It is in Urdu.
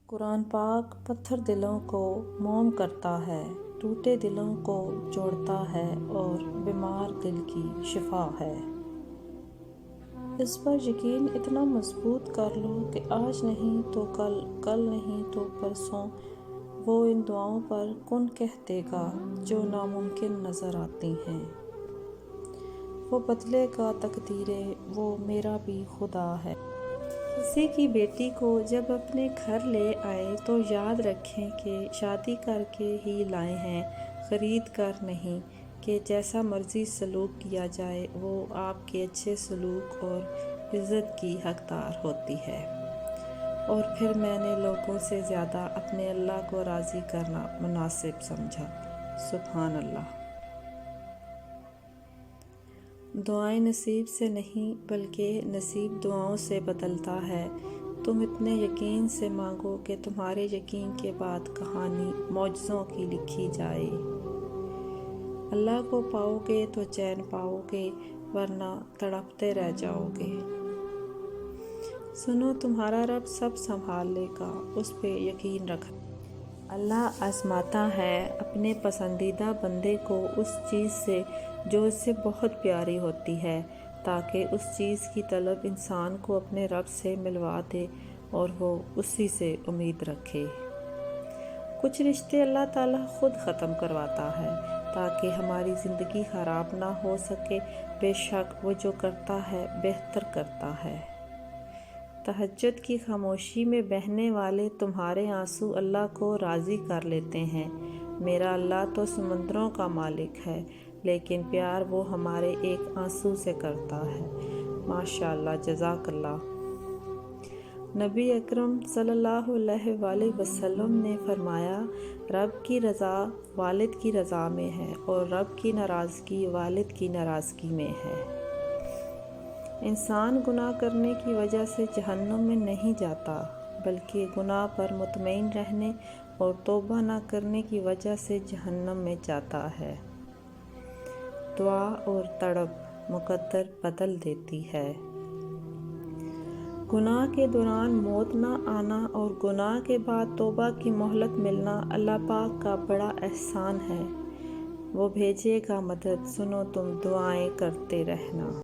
قرآن پاک پتھر دلوں کو موم کرتا ہے، ٹوٹے دلوں کو جوڑتا ہے اور بیمار دل کی شفا ہے۔ اس پر یقین اتنا مضبوط کر لو کہ آج نہیں تو کل، کل نہیں تو پرسوں، وہ ان دعاؤں پر کن کہہ دے گا جو ناممکن نظر آتی ہیں۔ وہ بدلے گا تقدیریں، وہ میرا بھی خدا ہے۔ کسی کی بیٹی کو جب اپنے گھر لے آئے تو یاد رکھیں کہ شادی کر کے ہی لائے ہیں، خرید کر نہیں کہ جیسا مرضی سلوک کیا جائے وہ آپ کے اچھے سلوک اور عزت کی حقدار ہوتی ہے۔ اور پھر میں نے لوگوں سے زیادہ اپنے اللہ کو راضی کرنا مناسب سمجھا۔ سبحان اللہ۔ دعائیں نصیب سے نہیں بلکہ نصیب دعاؤں سے بدلتا ہے۔ تم اتنے یقین سے مانگو کہ تمہارے یقین کے بعد کہانی معجزوں کی لکھی جائے۔ اللہ کو پاؤ گے تو چین پاؤ گے، ورنہ تڑپتے رہ جاؤ گے۔ سنو، تمہارا رب سب سنبھال لے گا، اس پہ یقین رکھنا۔ اللہ آزماتا ہے اپنے پسندیدہ بندے کو اس چیز سے جو اس سے بہت پیاری ہوتی ہے، تاکہ اس چیز کی طلب انسان کو اپنے رب سے ملوا دے اور وہ اسی سے امید رکھے۔ کچھ رشتے اللہ تعالیٰ خود ختم کرواتا ہے تاکہ ہماری زندگی خراب نہ ہو سکے۔ بے شک وہ جو کرتا ہے بہتر کرتا ہے۔ تہجد کی خاموشی میں بہنے والے تمہارے آنسو اللہ کو راضی کر لیتے ہیں۔ میرا اللہ تو سمندروں کا مالک ہے، لیکن پیار وہ ہمارے ایک آنسو سے کرتا ہے۔ ماشاءاللہ، جزاک اللہ۔ نبی اکرم صلی اللہ علیہ وآلہ وسلم نے فرمایا، رب کی رضا والد کی رضا میں ہے اور رب کی ناراضگی والد کی ناراضگی میں ہے۔ انسان گناہ کرنے کی وجہ سے جہنم میں نہیں جاتا، بلکہ گناہ پر مطمئن رہنے اور توبہ نہ کرنے کی وجہ سے جہنم میں جاتا ہے۔ دعا اور تڑپ مقدر بدل دیتی ہے۔ گناہ کے دوران موت نہ آنا اور گناہ کے بعد توبہ کی مہلت ملنا اللہ پاک کا بڑا احسان ہے۔ وہ بھیجے گا مدد، سنو تم دعائیں کرتے رہنا۔